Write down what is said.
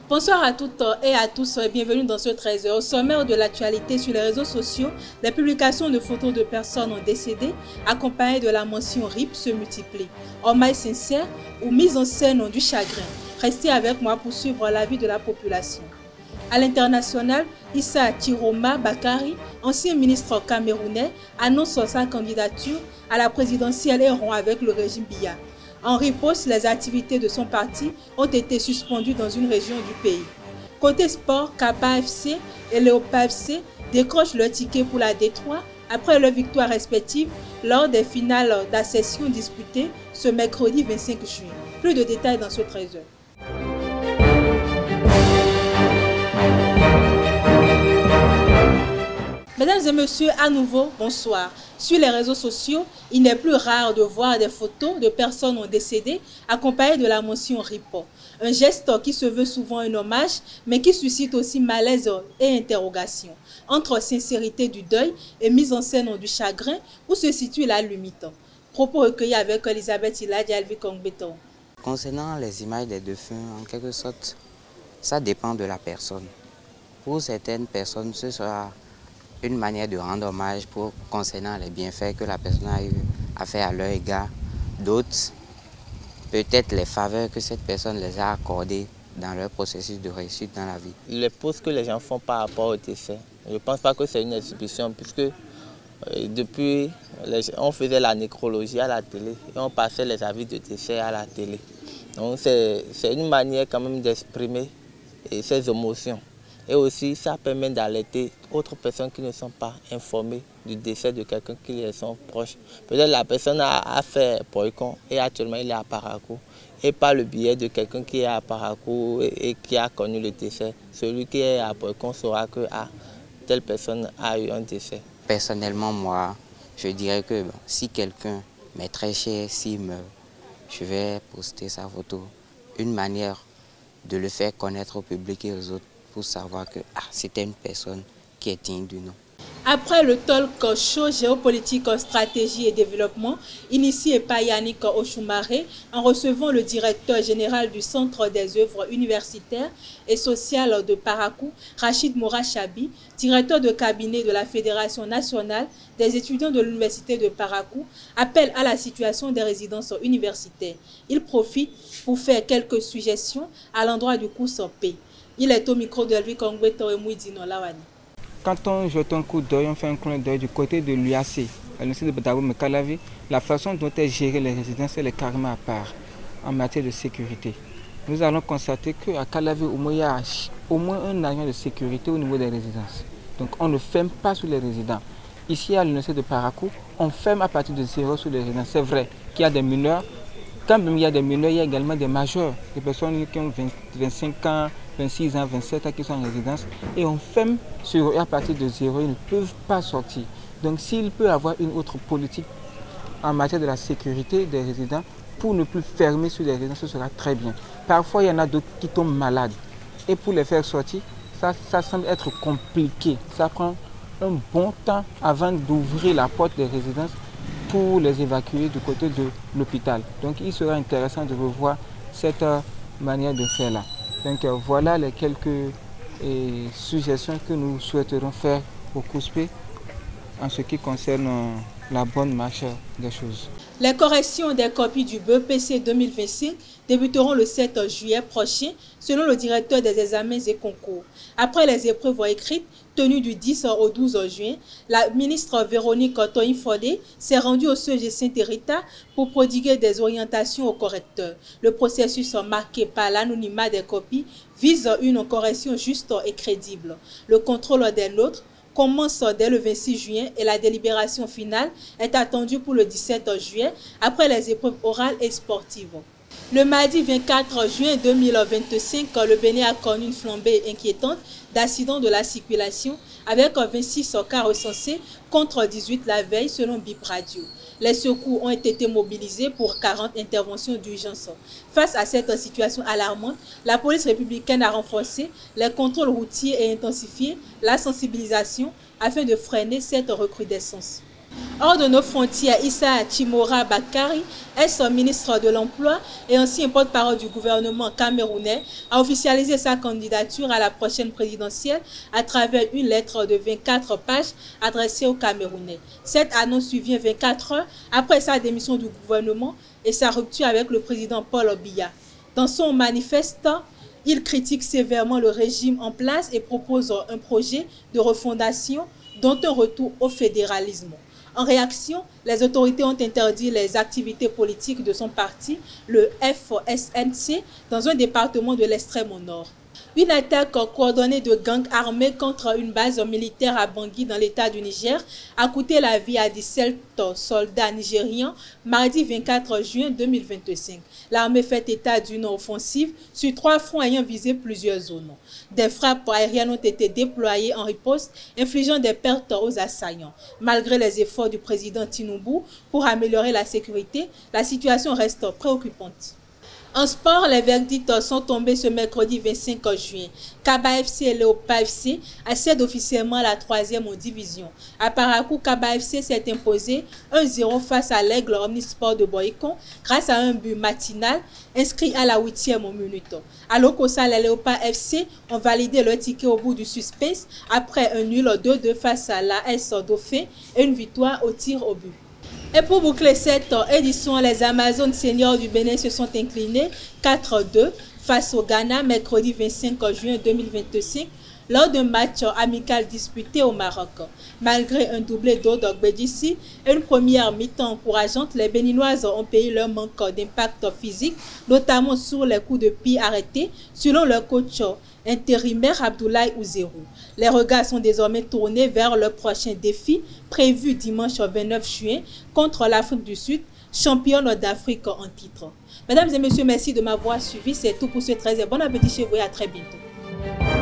Bonsoir à toutes et à tous et bienvenue dans ce 13h. Au sommaire de l'actualité sur les réseaux sociaux, les publications de photos de personnes décédées accompagnées de la mention RIP se multiplient. Hommage sincère ou mise en scène du chagrin. Restez avec moi pour suivre l'avis de la population. À l'international, Issa Chiroma Bakari, ancien ministre camerounais, annonce sa candidature à la présidentielle et rompt avec le régime Biya. En riposte, les activités de son parti ont été suspendues dans une région du pays. Côté sport, Kappa FC et Léopard FC décrochent leur ticket pour la D3 après leurs victoires respectives lors des finales d'accession disputées ce mercredi 25 juin. Plus de détails dans ce 13h. Mesdames et messieurs, à nouveau, bonsoir. Sur les réseaux sociaux, il n'est plus rare de voir des photos de personnes décédées accompagnées de la mention RIP. Un geste qui se veut souvent un hommage, mais qui suscite aussi malaise et interrogation. Entre sincérité du deuil et mise en scène du chagrin, où se situe la limite? Propos recueillis avec Elisabeth Iladi Alvi Kongbeto. Concernant les images des défunts, en quelque sorte, ça dépend de la personne. Pour certaines personnes, ce sera une manière de rendre hommage concernant les bienfaits que la personne a eu à faire à leur égard. D'autres, peut-être les faveurs que cette personne les a accordées dans leur processus de réussite dans la vie. Les pauses que les gens font par rapport au décès, je ne pense pas que c'est une exhibition puisque depuis, on faisait la nécrologie à la télé et on passait les avis de décès à la télé. Donc c'est une manière quand même d'exprimer ses émotions. Et aussi, ça permet d'alerter d'autres personnes qui ne sont pas informées du décès de quelqu'un qui les sont proches. Peut-être la personne a fait Poïcon et actuellement il est à Parakou. Et par le biais de quelqu'un qui est à Parakou et qui a connu le décès, celui qui est à Poïcon saura que telle personne a eu un décès. Personnellement, moi, je dirais que si quelqu'un m'est très cher, s'il meurt, je vais poster sa photo. Une manière de le faire connaître au public et aux autres, pour savoir que c'était une personne qui est digne du nom. Après le talk show géopolitique, stratégie et développement, initié par Yannick Ochoumare, en recevant le directeur général du Centre des œuvres universitaires et sociales de Parakou, Rachid Mourachabi, directeur de cabinet de la Fédération nationale des étudiants de l'Université de Parakou, appelle à la situation des résidences universitaires. Il profite pour faire quelques suggestions à l'endroit du cours P. Il est au micro de Elvi Kongbeto et Mouidino Lawani. Quand on jette un coup d'œil, on fait un clin d'œil du côté de l'UAC, à l'Université de Badawi-Mekalavi, la façon dont est gérée les résidences, elle est carrément à part en matière de sécurité. Nous allons constater qu'à Calavi, il y a au moins un agent de sécurité au niveau des résidences. Donc on ne ferme pas sur les résidents. Ici à l'Université de Parakou, on ferme à partir de 0 sur les résidences. C'est vrai qu'il y a des mineurs. Quand même il y a des mineurs, il y a également des majeurs, des personnes qui ont 25 ans, 26 ans, 27 ans qui sont en résidence. Et on ferme sur eux à partir de 0, ils ne peuvent pas sortir. Donc s'il peut y avoir une autre politique en matière de la sécurité des résidents, pour ne plus fermer sur les résidences, ce sera très bien. Parfois, il y en a d'autres qui tombent malades. Et pour les faire sortir, ça semble être compliqué. Ça prend un bon temps avant d'ouvrir la porte des résidences pour les évacuer du côté de l'hôpital. Donc il sera intéressant de revoir cette manière de faire là. Donc voilà les quelques suggestions que nous souhaiterons faire au COUSPE en ce qui concerne la bonne marche des choses. Les corrections des copies du BEPC 2025 débuteront le 7 juillet prochain, selon le directeur des examens et concours. Après les épreuves écrites tenues du 10 au 12 juin, la ministre Véronique Toyin-Fodé s'est rendue au CEG Saint-Hérita pour prodiguer des orientations aux correcteurs. Le processus marqué par l'anonymat des copies vise une correction juste et crédible. Le contrôle des notes commence dès le 26 juin et la délibération finale est attendue pour le 17 juillet après les épreuves orales et sportives. Le mardi 24 juin 2025, le Bénin a connu une flambée inquiétante d'accidents de la circulation avec 26 cas recensés contre 18 la veille selon BIP Radio. Les secours ont été mobilisés pour 40 interventions d'urgence. Face à cette situation alarmante, la police républicaine a renforcé les contrôles routiers et intensifié la sensibilisation afin de freiner cette recrudescence. Hors de nos frontières, Issa Chimora Bakari, ex-ministre de l'Emploi et ancien porte-parole du gouvernement camerounais, a officialisé sa candidature à la prochaine présidentielle à travers une lettre de 24 pages adressée aux Camerounais. Cette annonce survient 24 heures après sa démission du gouvernement et sa rupture avec le président Paul Biya. Dans son manifeste, il critique sévèrement le régime en place et propose un projet de refondation dont un retour au fédéralisme. En réaction, les autorités ont interdit les activités politiques de son parti, le FSNC, dans un département de l'extrême nord. Une attaque coordonnée de gangs armés contre une base militaire à Bangui dans l'état du Niger a coûté la vie à 17 soldats nigérians mardi 24 juin 2025. L'armée fait état d'une offensive sur 3 fronts ayant visé plusieurs zones. Des frappes aériennes ont été déployées en riposte, infligeant des pertes aux assaillants. Malgré les efforts du président Tinubu pour améliorer la sécurité, la situation reste préoccupante. En sport, les verdicts sont tombés ce mercredi 25 juin. Kaba FC et Léopa FC accèdent officiellement à la 3e division. À Parakou, Kaba FC s'est imposé 1-0 face à l'Aigle Omnisport de Boycon grâce à un but matinal inscrit à la 8e minute. À Lokosa, les Léopa FC ont validé leur ticket au bout du suspense après un nul 2-2 face à l'AS Dauphin et une victoire au tir au but. Et pour boucler cette édition, les Amazones seniors du Bénin se sont inclinés 4-2 face au Ghana mercredi 25 juin 2025 lors d'un match amical disputé au Maroc. Malgré un doublé d'Odogbedissi et une première mi-temps encourageante, les Béninoises ont payé leur manque d'impact physique, notamment sur les coups de pied arrêtés, selon leur coach intérimaire Abdoulaye Ouzérou. Les regards sont désormais tournés vers le prochain défi, prévu dimanche 29 juin contre l'Afrique du Sud, championne d'Afrique en titre. Mesdames et messieurs, merci de m'avoir suivi. C'est tout pour ce 13e. Bon appétit chez vous et à très bientôt.